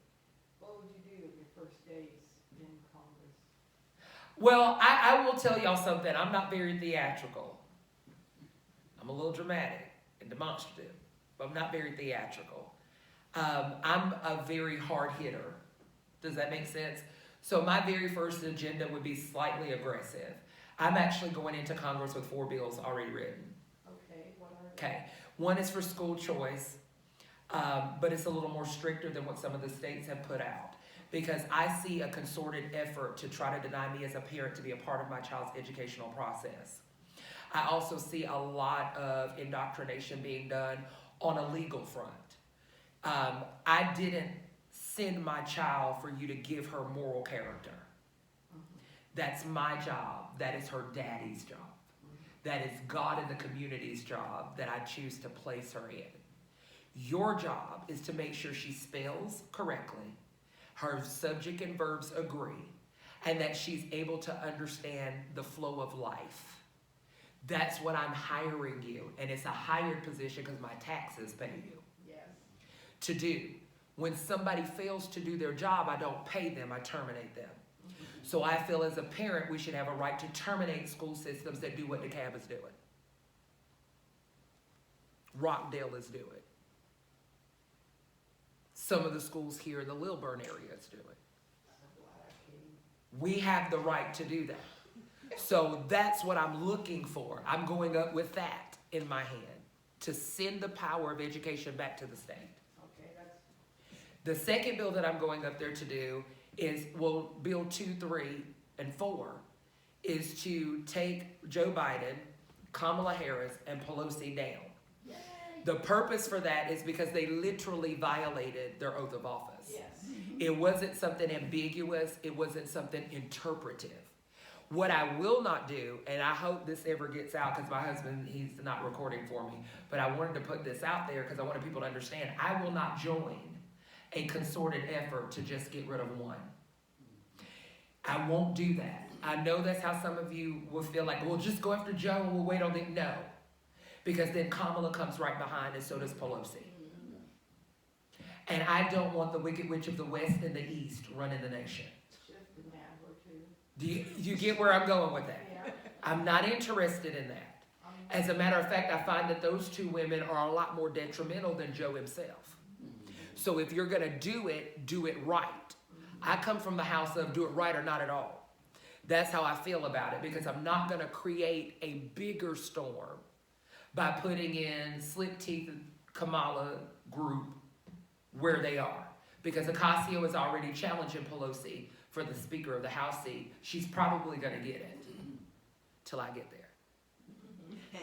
What would you do your first days in Congress? Well, I will tell y'all something. I'm not very theatrical. I'm a little dramatic and demonstrative, but I'm not very theatrical. I'm a very hard hitter. Does that make sense? So my very first agenda would be slightly aggressive. I'm actually going into Congress with 4 bills already written. Okay, what are Okay, one is for school choice, but it's a little more stricter than what some of the states have put out because I see a concerted effort to try to deny me as a parent to be a part of my child's educational process. I also see a lot of indoctrination being done on a legal front. I didn't send my child for you to give her moral character. That's my job. That is her daddy's job. That is God and the community's job that I choose to place her in. Your job is to make sure she spells correctly, her subject and verbs agree, and that she's able to understand the flow of life. That's what I'm hiring you, and it's a hired position because my taxes pay you Yes. to do. When somebody fails to do their job, I don't pay them, I terminate them. So I feel as a parent, we should have a right to terminate school systems that do what DeKalb is doing. Rockdale is doing. Some of the schools here in the Lilburn area is doing. We have the right to do that. So that's what I'm looking for. I'm going up with that in my hand to send the power of education back to the state. Okay, that's, The second bill that I'm going up there to do is, well, Bill 2, 3, and 4 is to take Joe Biden, Kamala Harris, and Pelosi down. Yay. The purpose for that is because they literally violated their oath of office. yes. It wasn't something ambiguous. It wasn't something interpretive. What I will not do, and I hope this ever gets out because my husband, he's not recording for me, but I wanted to put this out there because I wanted people to understand, I will not join a concerted effort to just get rid of one. I won't do that. I know that's how some of you will feel like, well, just go after Joe and we'll wait on it. No, because then Kamala comes right behind and so does Pelosi. And I don't want the Wicked Witch of the West and the East running the nation. Shift the map or two. Do you get where I'm going with that? Yeah. I'm not interested in that. As a matter of fact, I find that those two women are a lot more detrimental than Joe himself. So if you're gonna do it right. I come from the house of do it right or not at all. That's how I feel about it, because I'm not gonna create a bigger storm by putting in slick teeth Kamala group where they are. Because Ocasio is already challenging Pelosi for the Speaker of the House seat. She's probably gonna get it till I get there.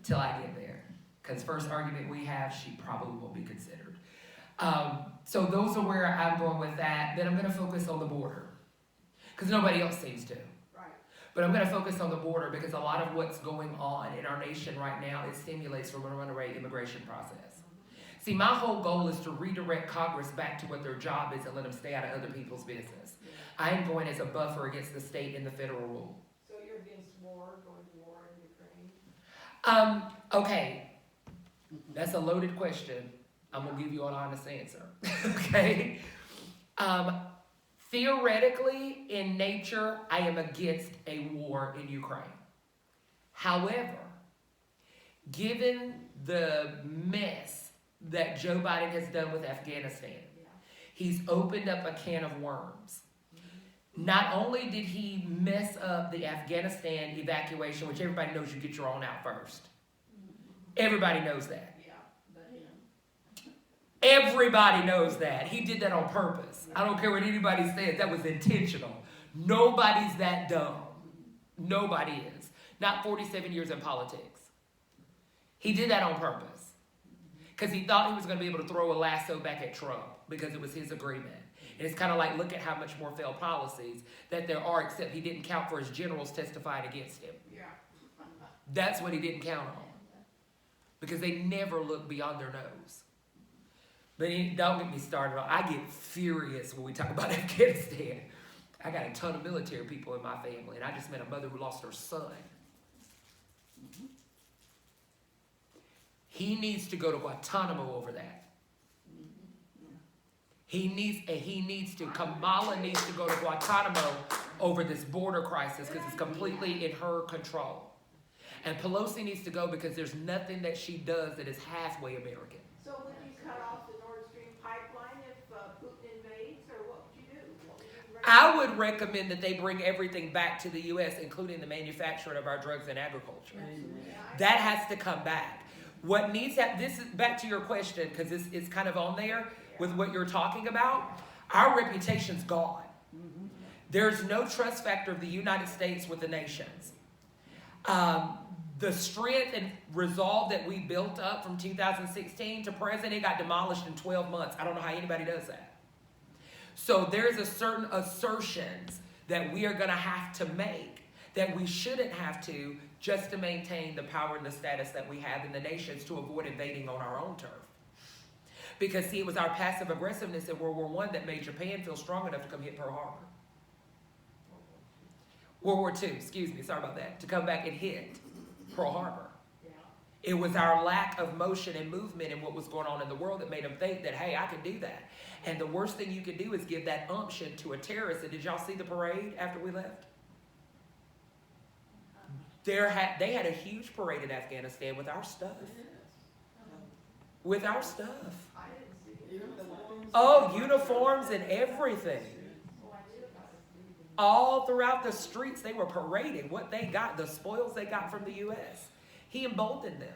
Till I get there. Because first argument we have, she probably won't be considered. So those are where I'm going with that. Then I'm gonna focus on the border. Because nobody else seems to. Right. But I'm gonna focus on the border because a lot of what's going on in our nation right now, it stimulates from a runaway immigration process. See, my whole goal is to redirect Congress back to what their job is and let them stay out of other people's business. I am going as a buffer against the state and the federal rule. So you're against war, going to war in Ukraine? Okay. That's a loaded question. I'm gonna give you an honest answer. Okay? Theoretically, in nature, I am against a war in Ukraine. However, given the mess that Joe Biden has done with Afghanistan, he's opened up a can of worms. Not only did he mess up the Afghanistan evacuation, which everybody knows you get your own out first. Everybody knows that. Yeah. But Everybody knows that. He did that on purpose. I don't care what anybody says. That was intentional. Nobody's that dumb. Nobody is. Not 47 years in politics. He did that on purpose. Because he thought he was going to be able to throw a lasso back at Trump because it was his agreement. And it's kind of like, look at how much more failed policies that there are, except he didn't count for his generals testifying against him. Yeah. That's what he didn't count on. Because they never look beyond their nose. But don't get me started on, I get furious when we talk about Afghanistan. I got a ton of military people in my family, and I just met a mother who lost her son. He needs to go to Guantanamo over that. Kamala needs to go to Guantanamo over this border crisis because it's completely in her control. And Pelosi needs to go because there's nothing that she does that is halfway American. So would you cut off the Nord Stream pipeline if Putin invades, or what would you do? What would you recommend? I would recommend that they bring everything back to the U.S., including the manufacturing of our drugs and agriculture. That has to come back. What needs to, this is back to your question, because it's kind of on there with what you're talking about. Our reputation's gone. There's no trust factor of the United States with the nations. The strength and resolve that we built up from 2016 to present, it got demolished in 12 months. I don't know how anybody does that. So there's a certain assertions that we are going to have to make that we shouldn't have to just to maintain the power and the status that we have in the nations to avoid invading on our own turf. Because, see, it was our passive aggressiveness in World War I that made Japan feel strong enough to come hit Pearl Harbor. World War II, excuse me, sorry about that, to come back and hit Pearl Harbor. Yeah. It was our lack of motion and movement and what was going on in the world that made them think that, hey, I can do that. And the worst thing you can do is give that umption to a terrorist. And did y'all see the parade after we left? They had a huge parade in Afghanistan with our stuff. With our stuff. I didn't see it. Oh, uniforms and everything. Oh, I did about it. All throughout the streets, they were parading what they got, the spoils they got from the U.S. He emboldened them.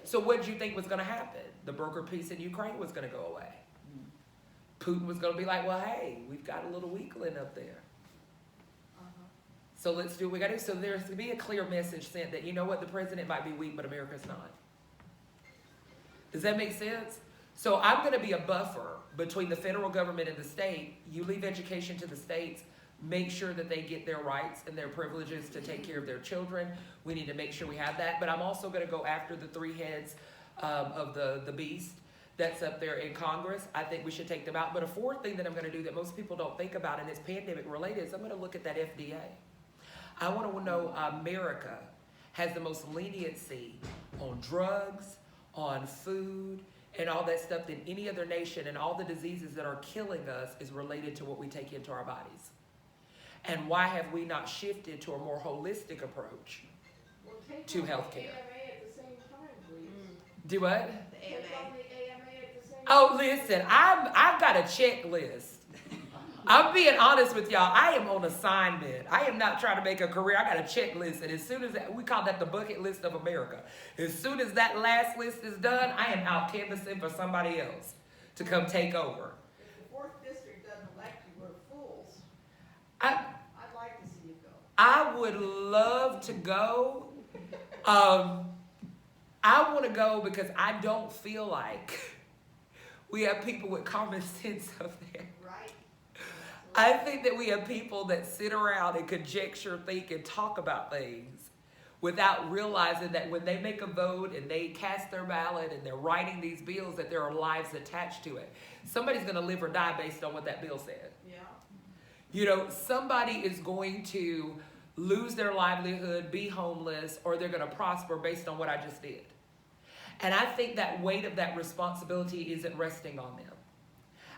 So what did you think was going to happen? The broker peace in Ukraine was going to go away. Putin was going to be like, well, hey, we've got a little weakling up there. So let's do what we got to do. So there's going to be a clear message sent that, you know what, the president might be weak, but America's not. Does that make sense? So I'm going to be a buffer between the federal government and the state. You leave education to the states. Make sure that they get their rights and their privileges to take care of their children. We need to make sure we have that. But I'm also going to go after the three heads of the beast that's up there in Congress. I think we should take them out. But a fourth thing that I'm going to do that most people don't think about and is pandemic related is I'm going to look at that FDA. I want to know America has the most leniency on drugs, on food, and all that stuff than any other nation, and all the diseases that are killing us is related to what we take into our bodies. And why have we not shifted to a more holistic approach Well, take to on healthcare? the AMA at the same time, please. Do what? The Take AMA. on the AMA at the same time. Oh, listen, I've got a checklist. I'm being honest with y'all. I am on assignment. I am not trying to make a career. I got a checklist, and as soon as we call that the bucket list of America. As soon as that last list is done, I am out canvassing for somebody else to come take over. If the 4th district doesn't elect you, we're fools. I'd like to see you go. I would love to go. I want to go because I don't feel like we have people with common sense up there. Right? I think that we have people that sit around and conjecture, think, and talk about things without realizing that when they make a vote and they cast their ballot and they're writing these bills, that there are lives attached to it. Somebody's going to live or die based on what that bill said. Yeah. You know, somebody is going to lose their livelihood, be homeless, or they're going to prosper based on what I just did. And I think that weight of that responsibility isn't resting on them.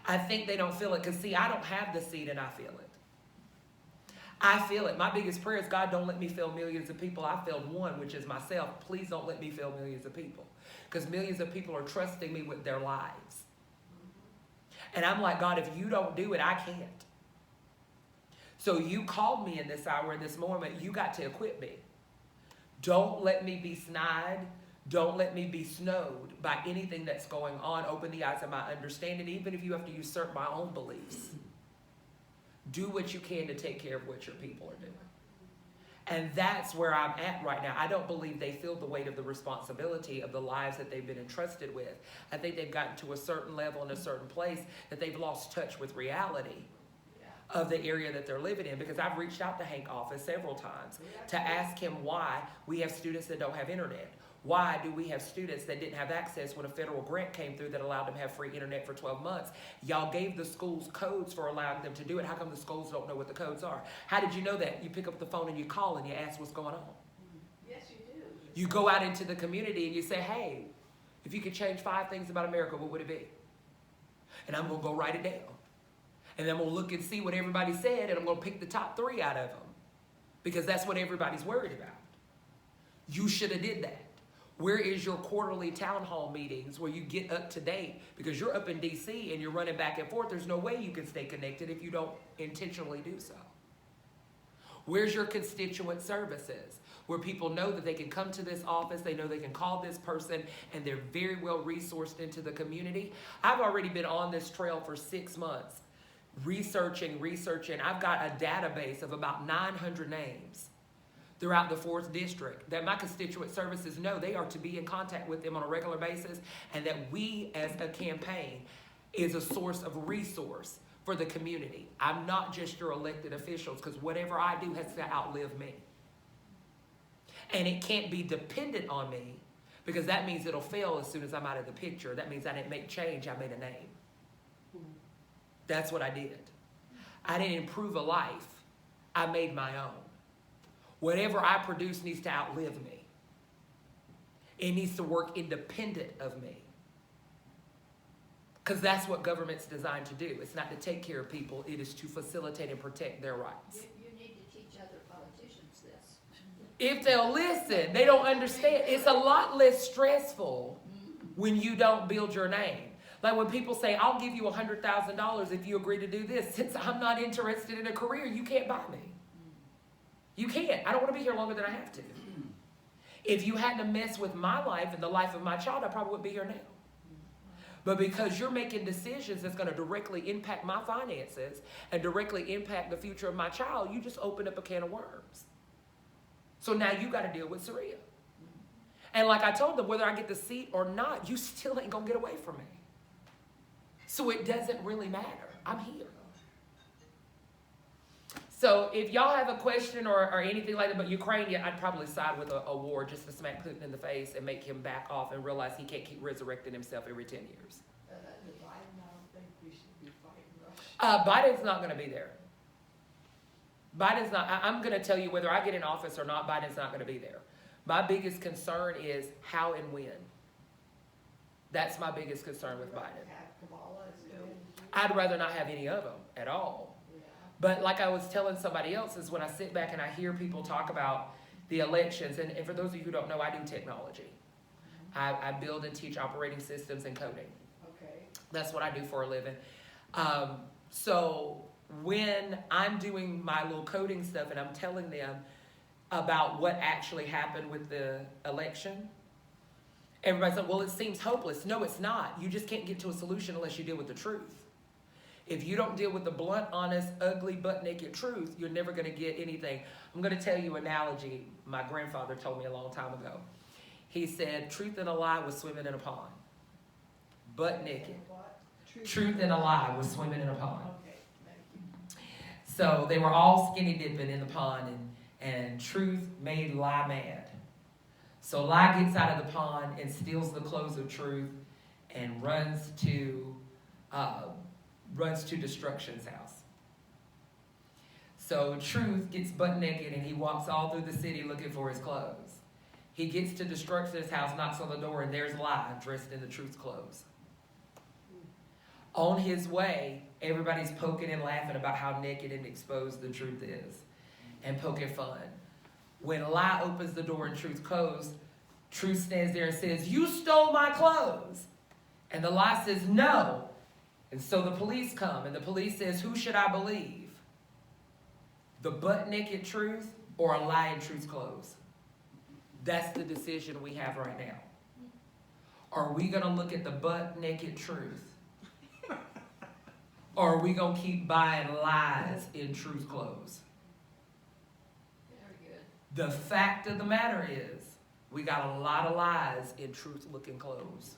I think they don't feel it because, see, I don't have the seed and I feel it. I feel it. My biggest prayer is, God, don't let me fail millions of people. I failed one, which is myself. Please don't let me fail millions of people, because millions of people are trusting me with their lives. And I'm like, God, if you don't do it, I can't. So you called me in this hour, in this moment. You got to equip me. Don't let me be snide. Don't let me be snowed by anything that's going on. Open the eyes of my understanding, even if you have to usurp my own beliefs. Do what you can to take care of what your people are doing. And that's where I'm at right now. I don't believe they feel the weight of the responsibility of the lives that they've been entrusted with. I think they've gotten to a certain level in a certain place that they've lost touch with reality of the area that they're living in, because I've reached out to Hank's office several times to ask him why we have students that don't have internet. Why do we have students that didn't have access when a federal grant came through that allowed them to have free internet for 12 months? Y'all gave the schools codes for allowing them to do it. How come the schools don't know what the codes are? How did you know that? You pick up the phone and you call and you ask what's going on. Yes, you do. You go out into the community and you say, hey, if you could change 5 things about America, what would it be? And I'm going to go write it down. And then I'm going to look and see what everybody said, and I'm going to pick the top 3 out of them, because that's what everybody's worried about. You should have did that. Where is your quarterly town hall meetings where you get up to date? Because you're up in D.C. and you're running back and forth. There's no way you can stay connected if you don't intentionally do so. Where's your constituent services, where people know that they can come to this office, they know they can call this person, and they're very well resourced into the community? I've already been on this trail for 6 months, researching. I've got a database of about 900 names throughout the 4th district that my constituent services know they are to be in contact with them on a regular basis, and that we as a campaign is a source of resource for the community. I'm not just your elected officials, because whatever I do has to outlive me. And it can't be dependent on me, because that means it'll fail as soon as I'm out of the picture. That means I didn't make change, I made a name. That's what I did. I didn't improve a life, I made my own. Whatever I produce needs to outlive me. It needs to work independent of me. Because that's what government's designed to do. It's not to take care of people, it is to facilitate and protect their rights. You need to teach other politicians this. If they'll listen, they don't understand. It's a lot less stressful when you don't build your name. Like when people say, I'll give you $100,000 if you agree to do this. Since I'm not interested in a career, you can't buy me. You can't. I don't want to be here longer than I have to. If you hadn't messed with my life and the life of my child, I probably wouldn't be here now. But because you're making decisions that's going to directly impact my finances and directly impact the future of my child, you just open up a can of worms. So now you got to deal with Surrea. And like I told them, whether I get the seat or not, you still ain't going to get away from me. So it doesn't really matter. I'm here. So if y'all have a question or anything like that about Ukraine, yeah, I'd probably side with a war just to smack Putin in the face and make him back off and realize he can't keep resurrecting himself every 10 years. Biden, I don't think we should be fighting Russia. Biden's not going to be there. Biden's not. I'm going to tell you whether I get in office or not, Biden's not going to be there. My biggest concern is how and when. That's my biggest concern with Biden. I'd rather not have any of them at all. But like I was telling somebody else, is when I sit back and I hear people talk about the elections, and for those of you who don't know, I do technology. I build and teach operating systems and coding. Okay. That's what I do for a living. So when I'm doing my little coding stuff and I'm telling them about what actually happened with the election, everybody's like, well, it seems hopeless. No, it's not. You just can't get to a solution unless you deal with the truth. If you don't deal with the blunt, honest, ugly, butt-naked truth, you're never going to get anything. I'm going to tell you an analogy my grandfather told me a long time ago. He said, truth and a lie was swimming in a pond. Butt naked. Truth and a lie was swimming in a pond. Okay, thank you. So they were all skinny dipping in the pond, and truth made lie mad. So lie gets out of the pond and steals the clothes of truth and runs to destruction's house. So truth gets butt naked and he walks all through the city looking for his clothes. He gets to destruction's house, knocks on the door, and there's lie dressed in the truth's clothes. On his way, everybody's poking and laughing about how naked and exposed the truth is and poking fun. When lie opens the door and truth goes, truth stands there and says, you stole my clothes. And the lie says, no. And so the police come, and the police says, who should I believe? The butt-naked truth or a lie in truth's clothes? That's the decision we have right now. Are we going to look at the butt-naked truth? Or are we going to keep buying lies in truth's clothes? Very good. The fact of the matter is, we got a lot of lies in truth-looking clothes.